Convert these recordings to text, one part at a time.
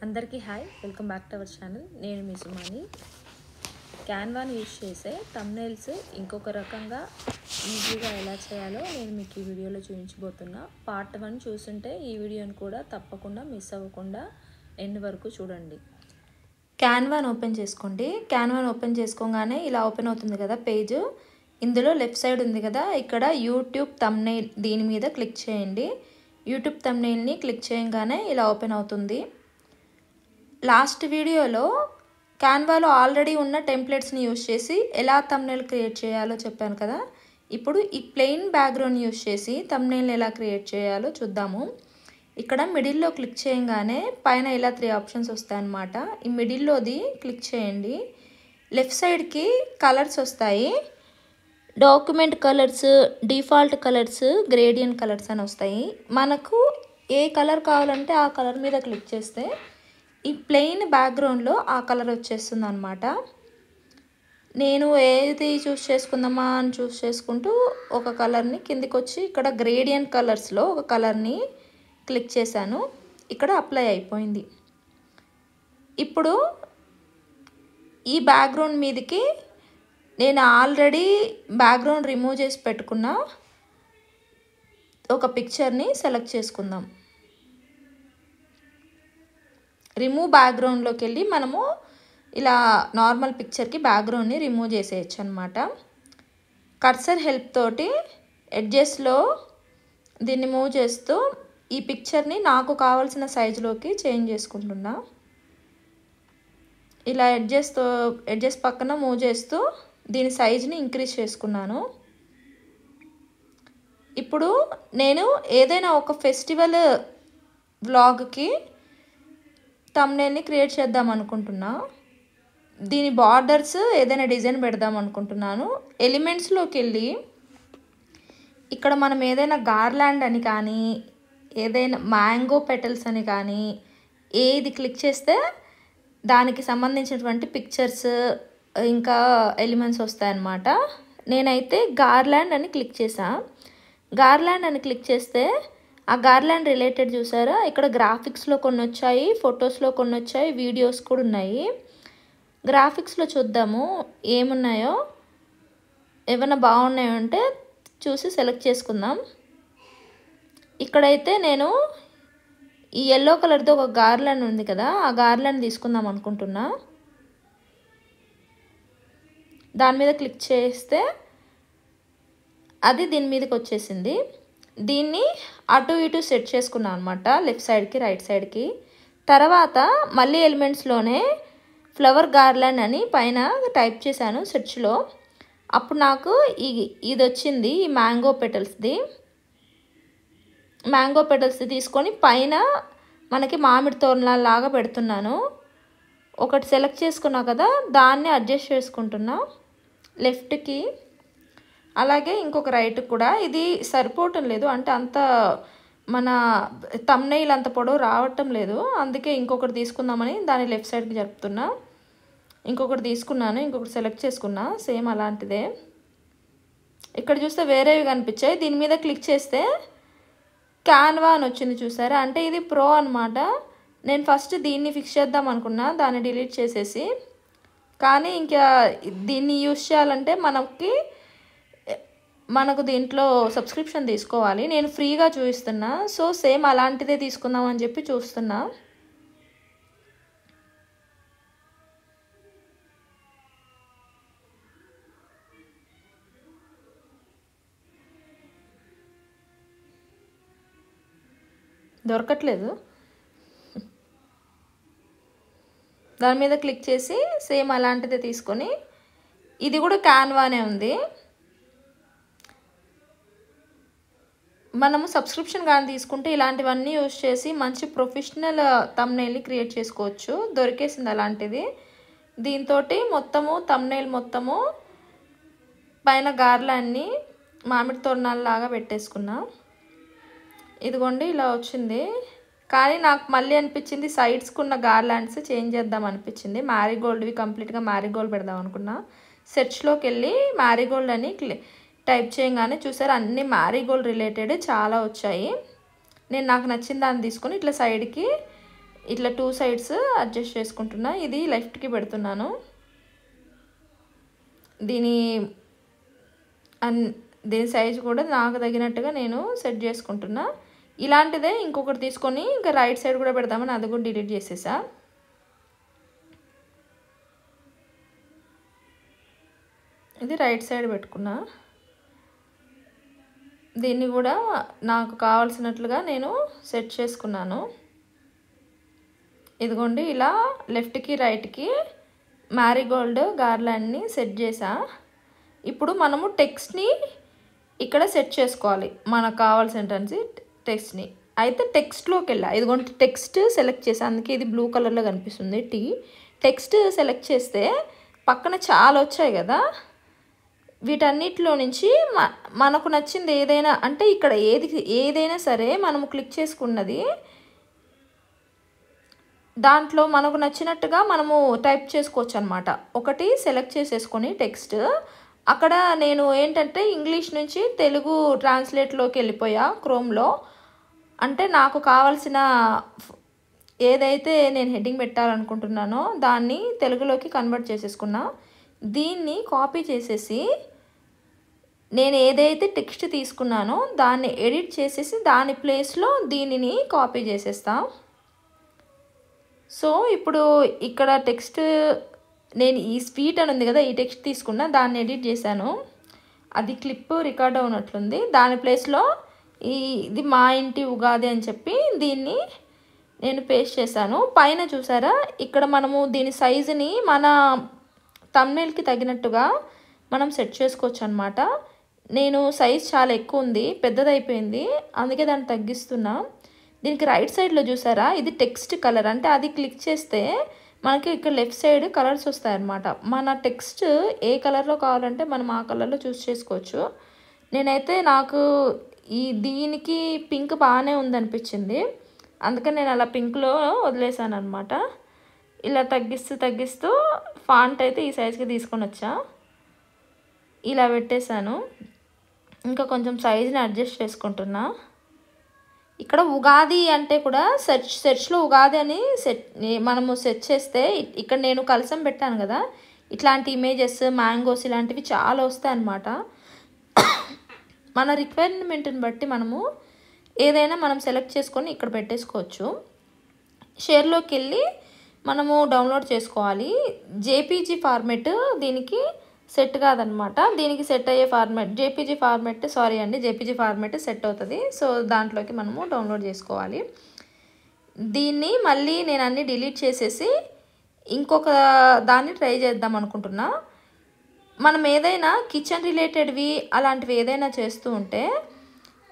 అందరికీ hi, welcome back to our channel. నేను మీ సుమాని. క్యాన్వాని use చేసే థంబ్నెయిల్స్ ఇంకొక రకంగా ఈజీగా ఎలా చేయాలో నేను మీకు ఈ వీడియోలో చూపించబోతున్నా. పార్ట్ 1 చూస్తుంటే ఈ వీడియోని కూడా తప్పకుండా మిస్ అవ్వకుండా ఎండ్ వరకు చూడండి. క్యాన్వాని ఓపెన్ చేసుకోండి. క్యాన్వాని ఓపెన్ చేసుకోగానే ఇలా ఓపెన్ అవుతుంది కదా పేజ్. ఇందులో లెఫ్ట్ సైడ్ ఉంది కదా, ఇక్కడ యూట్యూబ్ థంబ్నెయిల్, దీని మీద క్లిక్ చేయండి. యూట్యూబ్ థంబ్నెయిల్ని క్లిక్ చేయగానే ఇలా ఓపెన్ అవుతుంది. లాస్ట్ వీడియోలో క్యాన్వాలో ఆల్రెడీ ఉన్న టెంప్లెట్స్ని యూజ్ చేసి ఎలా థంబ్నెయిల్ క్రియేట్ చేయాలో చెప్పాను కదా. ఇప్పుడు ఈ ప్లెయిన్ బ్యాక్గ్రౌండ్ యూజ్ చేసి థంబ్నెయిల్ ఎలా క్రియేట్ చేయాలో చూద్దాము. ఇక్కడ మిడిల్లో క్లిక్ చేయగానే పైన ఇలా 3 ఆప్షన్స్ వస్తాయన్నమాట. ఈ మిడిల్లోది క్లిక్ చేయండి. లెఫ్ట్ సైడ్కి కలర్స్ వస్తాయి. Document colours, default colours, gradient colours అని వస్తాయి. మనకు ఏ కలర్ కావాలంటే ఆ కలర్ మీద క్లిక్ చేస్తే ఈ ప్లెయిన్ బ్యాక్గ్రౌండ్లో ఆ కలర్ వచ్చేస్తుంది అనమాట. నేను ఏది చూస్ చేసుకుందామా అని చూస్ చేసుకుంటూ ఒక కలర్ని కిందికి వచ్చి ఇక్కడ గ్రేడియంట్ కలర్స్లో ఒక కలర్ని క్లిక్ చేశాను. ఇక్కడ అప్లై అయిపోయింది. ఇప్పుడు ఈ బ్యాక్గ్రౌండ్ మీదకి నేను ఆల్రెడీ బ్యాక్గ్రౌండ్ రిమూవ్ చేసి పెట్టుకున్న ఒక పిక్చర్ని సెలెక్ట్ చేసుకుందాం. రిమూవ్ బ్యాక్గ్రౌండ్లోకి వెళ్ళి మనము ఇలా నార్మల్ పిక్చర్కి బ్యాక్గ్రౌండ్ని రిమూవ్ చేసేయచ్చు అనమాట. కర్సర్ హెల్ప్ తోటి ఎడ్జెస్లో దీన్ని మూవ్ చేస్తూ ఈ పిక్చర్ని నాకు కావాల్సిన సైజులోకి చేంజ్ చేసుకుంటున్నా. ఇలా ఎడ్జెస్ పక్కన మూవ్ చేస్తూ దీని సైజుని ఇంక్రీజ్ చేసుకున్నాను. ఇప్పుడు నేను ఏదైనా ఒక ఫెస్టివల్ వ్లాగ్కి థంబ్నెయిల్ని క్రియేట్ చేద్దాం అనుకుంటున్నా. దీని బార్డర్స్ ఏదైనా డిజైన్ పెడదాం అనుకుంటున్నాను. ఎలిమెంట్స్లోకి వెళ్ళి ఇక్కడ మనం ఏదైనా గార్లాండ్ అని కానీ, ఏదైనా మ్యాంగో పెటల్స్ అని కానీ ఏది క్లిక్ చేస్తే దానికి సంబంధించినటువంటి పిక్చర్స్ ఇంకా ఎలిమెంట్స్ వస్తాయన్నమాట. నేనైతే గార్లాండ్ అని క్లిక్ చేశాను. గార్లాండ్ అని క్లిక్ చేస్తే ఆ గార్లాండ్ రిలేటెడ్ చూసారా, ఇక్కడ గ్రాఫిక్స్లో కొన్ని వచ్చాయి, ఫొటోస్లో కొన్ని వచ్చాయి, వీడియోస్ కూడా ఉన్నాయి. గ్రాఫిక్స్లో చూద్దాము ఏమున్నాయో. ఏమైనా బాగున్నాయో అంటే చూసి సెలెక్ట్ చేసుకుందాం. ఇక్కడైతే నేను ఈ ఎల్లో కలర్తో ఒక గార్లాండ్ ఉంది కదా, ఆ గార్లాండ్ తీసుకుందాం అనుకుంటున్నా. దాని మీద క్లిక్ చేస్తే అది దీని మీదకి వచ్చేసింది. దీన్ని అటు ఇటు సెట్ చేసుకున్నాను అనమాట, లెఫ్ట్ సైడ్కి రైట్ సైడ్కి. తర్వాత మళ్ళీ ఎలిమెంట్స్లోనే ఫ్లవర్ గార్లాండ్ అని పైన టైప్ చేశాను సెర్చ్లో. అప్పుడు నాకు ఇది వచ్చింది, ఈ మ్యాంగో పెటల్స్ది తీసుకొని పైన మనకి మామిడి తోరణాలలాగా పెడుతున్నాను. ఒకటి సెలెక్ట్ చేసుకున్నా కదా, దాన్ని అడ్జస్ట్ చేసుకుంటున్నా లెఫ్ట్కి, అలాగే ఇంకొక రైట్ కూడా. ఇది సరిపోవటం లేదు, అంటే అంత మన థంబ్నెయిల్ అంత పొడవు రావటం లేదు, అందుకే ఇంకొకటి తీసుకుందామని దాన్ని లెఫ్ట్ సైడ్కి జరుపుతున్నా. ఇంకొకటి తీసుకున్నాను, ఇంకొకటి సెలెక్ట్ చేసుకున్నా సేమ్ అలాంటిదే. ఇక్కడ చూస్తే వేరేవి కనిపించాయి. దీని మీద క్లిక్ చేస్తే క్యాన్వా అని వచ్చింది చూసారా, అంటే ఇది ప్రో అనమాట. నేను ఫస్ట్ దీన్ని ఫిక్స్ చేద్దాం అనుకున్నా, దాన్ని డిలీట్ చేసేసి. కానీ ఇంకా దీన్ని యూజ్ చేయాలంటే మనకు దీంట్లో సబ్స్క్రిప్షన్ తీసుకోవాలి. నేను ఫ్రీగా చూపిస్తున్నా, సో సేమ్ అలాంటిదే తీసుకుందాం అని చెప్పి చూస్తున్నా. దొరకట్లేదు. దాని మీద క్లిక్ చేసి సేమ్ అలాంటిదే తీసుకొని, ఇది కూడా క్యాన్వానే ఉంది. మనము సబ్స్క్రిప్షన్ కానీ తీసుకుంటే ఇలాంటివన్నీ యూజ్ చేసి మంచి ప్రొఫెషనల్ థంబ్నెయిల్ని క్రియేట్ చేసుకోవచ్చు. దొరికేసింది అలాంటిది. దీంతో మొత్తము థంబ్నెయిల్ మొత్తము పైన గార్లాండ్ని మామిడి తోరణాలలాగా పెట్టేసుకున్నా. ఇదిగోండి ఇలా వచ్చింది. కానీ నాకు మళ్ళీ అనిపించింది సైడ్స్కి ఉన్న గార్లాండ్స్ చేంజ్ చేద్దాం అనిపించింది. మ్యారీగోల్డ్వి కంప్లీట్గా మ్యారీగోల్డ్ పెడదాం అనుకున్నా. సెర్చ్లోకి వెళ్ళి మ్యారీగోల్డ్ అని టైప్ చేయగానే చూసారు అన్ని మ్యారీగోల్డ్ రిలేటెడ్ చాలా వచ్చాయి. నేను నాకు నచ్చిన దాన్ని తీసుకొని ఇట్లా సైడ్కి ఇట్లా 2 సైడ్స్ అడ్జస్ట్ చేసుకుంటున్నా. ఇది లెఫ్ట్కి పెడుతున్నాను. దీని సైజు కూడా నాకు తగినట్టుగా నేను సెట్ చేసుకుంటున్నా. ఇలాంటిదే ఇంకొకటి తీసుకొని ఇంకా రైట్ సైడ్ కూడా పెడదామని అది కూడా డిలీట్ చేసేసా. ఇది రైట్ సైడ్ పెట్టుకున్నా. దీన్ని కూడా నాకు కావాల్సినట్లుగా నేను సెట్ చేసుకున్నాను. ఇదిగోండి ఇలా లెఫ్ట్కి రైట్కి మ్యారీగోల్డ్ గార్లాండ్ని సెట్ చేసా. ఇప్పుడు మనము టెక్స్ట్ని ఇక్కడ సెట్ చేసుకోవాలి, మనకు కావాల్సిన టెక్స్ట్ని. అయితే టెక్స్ట్లోకి వెళ్ళా. ఇదిగోండి టెక్స్ట్ సెలెక్ట్ చేసా, అందుకే ఇది బ్లూ కలర్లో కనిపిస్తుంది టీ. టెక్స్ట్ సెలెక్ట్ చేస్తే పక్కన చాలా వచ్చాయి కదా, వీటన్నిటిలో నుంచి మనకు నచ్చింది ఏదైనా, అంటే ఇక్కడ ఏదైనా సరే మనము క్లిక్ చేసుకున్నది దాంట్లో మనకు నచ్చినట్టుగా మనము టైప్ చేసుకోవచ్చు అనమాట. ఒకటి సెలెక్ట్ చేసేసుకొని టెక్స్ట్ అక్కడ నేను ఏంటంటే ఇంగ్లీష్ నుంచి తెలుగు ట్రాన్స్లేట్లోకి వెళ్ళిపోయా క్రోమ్లో. అంటే నాకు కావాల్సిన ఏదైతే నేను హెడ్డింగ్ పెట్టాలనుకుంటున్నానో దాన్ని తెలుగులోకి కన్వర్ట్ చేసేసుకున్నా. దీన్ని కాపీ చేసేసి నేను ఏదైతే టెక్స్ట్ తీసుకున్నానో దాన్ని ఎడిట్ చేసేసి దాని ప్లేస్లో దీనిని కాపీ చేసేస్తా. సో ఇప్పుడు ఇక్కడ టెక్స్ట్ నేను ఈ స్వీట్ అని ఉంది కదా, ఈ టెక్స్ట్ తీసుకున్నా, దాన్ని ఎడిట్ చేశాను. అది క్లిప్ రికార్డ్ అవునట్లుంది. దాని ప్లేస్లో ఇది మా ఇంటి ఉగాది అని చెప్పి దీన్ని నేను పేస్ట్ చేశాను. పైన చూసారా, ఇక్కడ మనము దీని సైజుని మన థంబ్నెయిల్కి తగినట్టుగా మనం సెట్ చేసుకోవచ్చు అనమాట. నేను సైజ్ చాలా ఎక్కువ ఉంది, పెద్దదైపోయింది, అందుకే దాన్ని తగ్గిస్తున్నా. దీనికి రైట్ సైడ్లో చూసారా, ఇది టెక్స్ట్ కలర్. అంటే అది క్లిక్ చేస్తే మనకి ఇక్కడ లెఫ్ట్ సైడ్ కలర్స్ వస్తాయన్నమాట. మన టెక్స్ట్ ఏ కలర్లో కావాలంటే మనం ఆ కలర్లో చూస్ చేసుకోవచ్చు. నేనైతే నాకు దీనికి పింక్ బాగానే ఉందనిపించింది, అందుకని నేను అలా పింక్లో వదిలేసాను అనమాట. ఇలా తగ్గిస్తూ ఫాంట్ అయితే ఈ సైజ్కి తీసుకొని వచ్చా, ఇలా పెట్టేశాను. ఇంకా కొంచెం సైజ్ని అడ్జస్ట్ చేసుకుంటున్నా. ఇక్కడ ఉగాది అంటే కూడా సెర్చ్లో ఉగాది అని మనము సెర్చ్ చేస్తే ఇక్కడ నేను కలసం పెట్టాను కదా, ఇట్లాంటి ఇమేజెస్, మ్యాంగోస్ ఇలాంటివి చాలా వస్తాయి అన్నమాట. మన రిక్వైర్మెంట్ని బట్టి మనము ఏదైనా మనం సెలెక్ట్ చేసుకొని ఇక్కడ పెట్టేసుకోవచ్చు. షేర్లోకి వెళ్ళి మనము డౌన్లోడ్ చేసుకోవాలి. జేపీజీ ఫార్మెట్ దీనికి సెట్ కాదనమాట. దీనికి సెట్ అయ్యే ఫార్మెట్ జేపీజీ ఫార్మెట్ సెట్ అవుతుంది. సో దాంట్లోకి మనము డౌన్లోడ్ చేసుకోవాలి. దీన్ని మళ్ళీ నేను అన్నీ డిలీట్ చేసేసి ఇంకొక దాన్ని ట్రై చేద్దాం అనుకుంటున్నా. మనం ఏదైనా కిచెన్ రిలేటెడ్వి అలాంటివి ఏదైనా చేస్తూ ఉంటే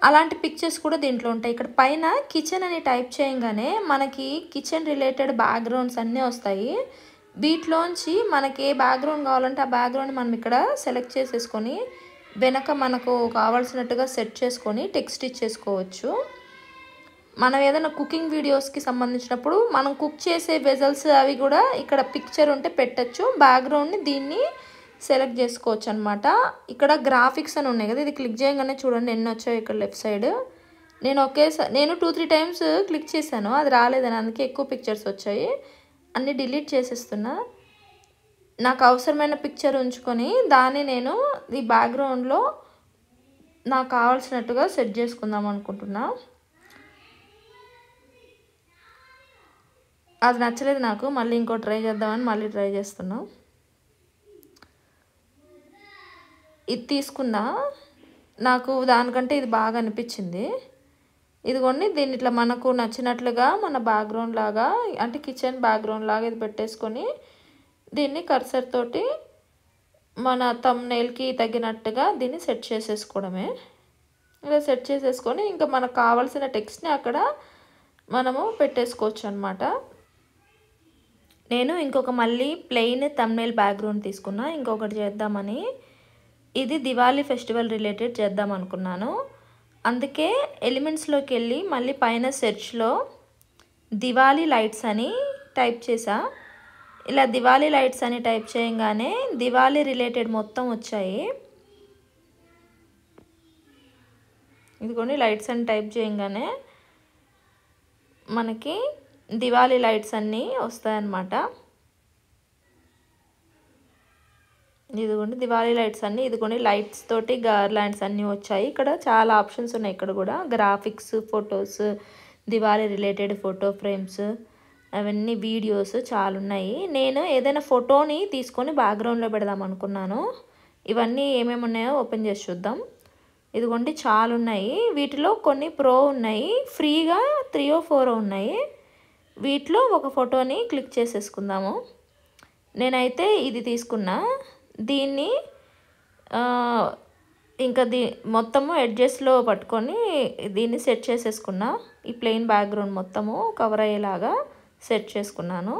అలాంటి పిక్చర్స్ కూడా దీంట్లో ఉంటాయి. ఇక్కడ పైన కిచెన్ అని టైప్ చేయగానే మనకి కిచెన్ రిలేటెడ్ బ్యాక్గ్రౌండ్స్ అన్నీ వస్తాయి. వీటిలోంచి మనకి ఏ బ్యాక్గ్రౌండ్ కావాలంటే ఆ బ్యాక్గ్రౌండ్ మనం ఇక్కడ సెలెక్ట్ చేసేసుకొని వెనక మనకు కావాల్సినట్టుగా సెట్ చేసుకొని టెక్స్ట్ ఇచ్చేసుకోవచ్చు. మనం ఏదైనా కుకింగ్ వీడియోస్కి సంబంధించినప్పుడు మనం కుక్ చేసే వెజల్స్ అవి కూడా ఇక్కడ పిక్చర్ ఉంటే పెట్టచ్చు. బ్యాక్గ్రౌండ్ని దీన్ని సెలెక్ట్ చేసుకోవచ్చు అనమాట. ఇక్కడ గ్రాఫిక్స్ అని ఉన్నాయి కదా, ఇది క్లిక్ చేయగానే చూడండి ఎన్ని వచ్చాయి ఇక్కడ లెఫ్ట్ సైడ్. నేను 2-3 టైమ్స్ క్లిక్ చేశాను, అది రాలేదని, అందుకే ఎక్కువ పిక్చర్స్ వచ్చాయి. అన్నీ డిలీట్ చేసేస్తున్నా. నాకు అవసరమైన పిక్చర్ ఉంచుకొని దాన్ని నేను ఈ బ్యాక్గ్రౌండ్లో నాకు కావాల్సినట్టుగా సెట్ చేసుకుందాం అనుకుంటున్నా. అది నచ్చలేదు నాకు, మళ్ళీ ఇంకో ట్రై చేద్దామని మళ్ళీ ట్రై చేస్తున్నా. ఇది తీసుకున్నా, నాకు దానికంటే ఇది బాగా అనిపించింది. ఇదిగోండి, దీన్ని ఇట్లా మనకు నచ్చినట్లుగా మన బ్యాక్గ్రౌండ్ లాగా, అంటే కిచెన్ బ్యాక్గ్రౌండ్ లాగా ఇది పెట్టేసుకొని దీన్ని కర్సర్ తోటి మన థంబ్నెయిల్కి తగినట్టుగా దీన్ని సెట్ చేసేసుకోవడమే. ఇలా సెట్ చేసేసుకొని ఇంకా మనకు కావాల్సిన టెక్స్ట్ని అక్కడ మనము పెట్టేసుకోవచ్చు అనమాట. నేను ఇంకొక మళ్ళీ ప్లెయిన్ థంబ్నెయిల్ బ్యాక్గ్రౌండ్ తీసుకున్నా ఇంకొకటి చేద్దామని. ఇది దివాళీ ఫెస్టివల్ రిలేటెడ్ చేద్దాం అనుకున్నాను. అందుకే ఎలిమెంట్స్లోకి వెళ్ళి మళ్ళీ పైన సెర్చ్లో దివాళీ లైట్స్ అని టైప్ చేసా. ఇలా దివాళీ లైట్స్ అని టైప్ చేయగానే దివాళీ రిలేటెడ్ మొత్తం వచ్చాయి. ఇదిగోండి, లైట్స్ అని టైప్ చేయగానే మనకి దివాళీ లైట్స్ అన్నీ వస్తాయన్నమాట. ఇదిగోండి దివాళీ లైట్స్ అన్నీ, ఇదిగోండి లైట్స్ తోటి గార్లాండ్స్ అన్నీ వచ్చాయి. ఇక్కడ చాలా ఆప్షన్స్ ఉన్నాయి. ఇక్కడ కూడా graphics, photos, Diwali related photo frames, అవన్నీ వీడియోస్ చాలా ఉన్నాయి. నేను ఏదైనా ఫోటోని తీసుకొని బ్యాక్గ్రౌండ్లో పెడదాం అనుకున్నాను. ఇవన్నీ ఏమేమి ఉన్నాయో ఓపెన్ చేసి చూద్దాం. ఇదిగోండి చాలా ఉన్నాయి. వీటిలో కొన్ని ప్రో ఉన్నాయి, ఫ్రీగా 3 or 4 ఉన్నాయి. వీటిలో ఒక ఫోటోని క్లిక్ చేసేసుకుందాము. నేనైతే ఇది తీసుకున్నా. దీన్ని ఇంకా మొత్తము ఎడ్జెస్లో పట్టుకొని దీన్ని సెట్ చేసేసుకున్నా. ఈ ప్లెయిన్ బ్యాక్గ్రౌండ్ మొత్తము కవర్ అయ్యేలాగా సెట్ చేసుకున్నాను.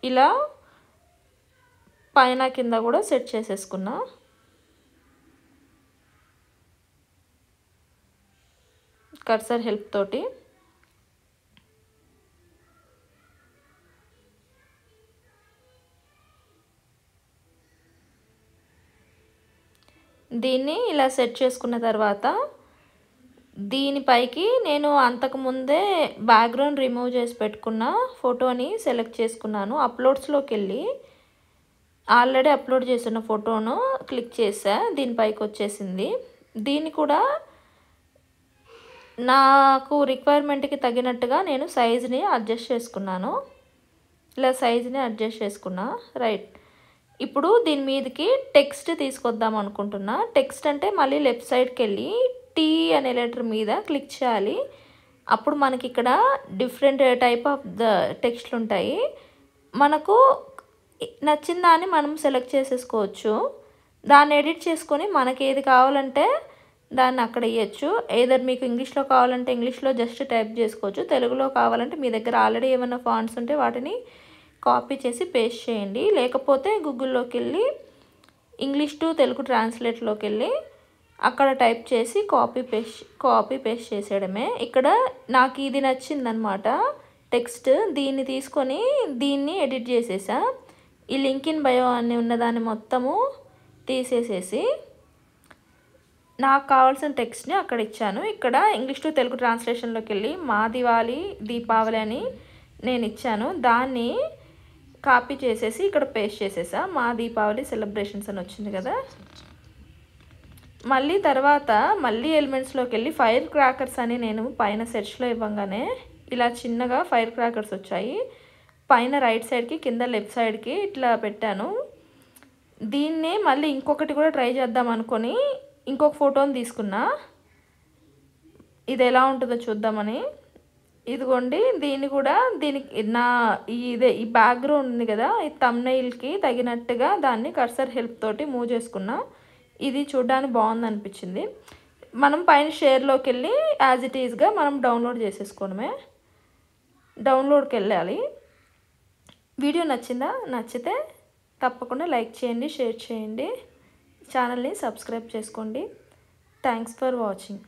ఇలా పైన కింద కూడా సెట్ చేసేసుకున్నా. కర్సర్ హెల్ప్ తోటి దీన్ని ఇలా సెట్ చేసుకున్న తర్వాత దీనిపైకి నేను అంతకుముందే బ్యాక్గ్రౌండ్ రిమూవ్ చేసి పెట్టుకున్న ఫోటోని సెలెక్ట్ చేసుకున్నాను. అప్లోడ్స్లోకి వెళ్ళి ఆల్రెడీ అప్లోడ్ చేసిన ఫోటోను క్లిక్ చేసా. దీనిపైకి వచ్చేసింది. దీన్ని కూడా నాకు రిక్వైర్మెంట్కి తగినట్టుగా నేను సైజుని అడ్జస్ట్ చేసుకున్నాను. ఇలా సైజుని అడ్జస్ట్ చేసుకున్నా. రైట్, ఇప్పుడు దీని మీదకి టెక్స్ట్ తీసుకొద్దాం అనుకుంటున్నా. టెక్స్ట్ అంటే మళ్ళీ లెఫ్ట్ సైడ్కి వెళ్ళి టీ అనే లెటర్ మీద క్లిక్ చేయాలి. అప్పుడు మనకి ఇక్కడ డిఫరెంట్ టైప్ ఆఫ్ టెక్స్ట్లు ఉంటాయి. మనకు నచ్చిన దాన్ని మనం సెలెక్ట్ చేసేసుకోవచ్చు. దాన్ని ఎడిట్ చేసుకొని మనకి ఏది కావాలంటే దాన్ని అక్కడ ఇవ్వచ్చు. ఏదర్ మీకు ఇంగ్లీష్లో కావాలంటే ఇంగ్లీష్లో జస్ట్ టైప్ చేసుకోవచ్చు. తెలుగులో కావాలంటే మీ దగ్గర ఆల్రెడీ ఏమైనా ఫాంట్స్ ఉంటే వాటిని కాపీ చేసి పేస్ట్ చేయండి. లేకపోతే గూగుల్లోకి వెళ్ళి ఇంగ్లీష్ టు తెలుగు ట్రాన్స్లేట్లోకి వెళ్ళి అక్కడ టైప్ చేసి కాపీ పేస్ట్ చేసేయడమే. ఇక్కడ నాకు ఇది నచ్చిందనమాట టెక్స్ట్. దీన్ని తీసుకొని దీన్ని ఎడిట్ చేసేసా. ఈ లింక్ ఇన్ బయో అని ఉన్నదాన్ని మొత్తము తీసేసేసి నాకు కావాల్సిన టెక్స్ట్ని అక్కడ ఇచ్చాను. ఇక్కడ ఇంగ్లీష్ టు తెలుగు ట్రాన్స్లేషన్లోకి వెళ్ళి మా దీపావళి అని నేను ఇచ్చాను. దాన్ని కాపీ చేసేసి ఇక్కడ పేస్ట్ చేసేసా. మా దీపావళి సెలబ్రేషన్స్ అని వచ్చింది కదా. మళ్ళీ తర్వాత ఎలిమెంట్స్లోకి వెళ్ళి ఫైర్ క్రాకర్స్ అని నేను పైన సెర్చ్లో ఇవ్వగానే ఇలా చిన్నగా ఫైర్ క్రాకర్స్ వచ్చాయి. పైన రైట్ సైడ్కి కింద లెఫ్ట్ సైడ్కి ఇట్లా పెట్టాను. దీన్ని మళ్ళీ ఇంకొకటి కూడా ట్రై చేద్దాం అనుకొని ఇంకొక ఫోటోని తీసుకున్నా. ఇది ఎలా ఉంటుందో చూద్దామని. ఇదిగోండి, దీన్ని కూడా ఈ బ్యాక్గ్రౌండ్ ఉంది కదా, ఈ థంబ్నెయిల్కి తగినట్టుగా దాన్ని కర్సర్ హెల్ప్ తోటి మూవ్ చేసుకున్నా. ఇది చూడడానికి బాగుంది అనిపించింది. మనం పైన షేర్లోకి వెళ్ళి యాజ్ ఇట్ ఈజ్గా మనం డౌన్లోడ్ చేసేసుకోవడమే. డౌన్లోడ్కి వెళ్ళాలి. వీడియో నచ్చిందా? నచ్చితే తప్పకుండా లైక్ చేయండి, షేర్ చేయండి, ఛానల్ని సబ్స్క్రైబ్ చేసుకోండి. Thanks for watching.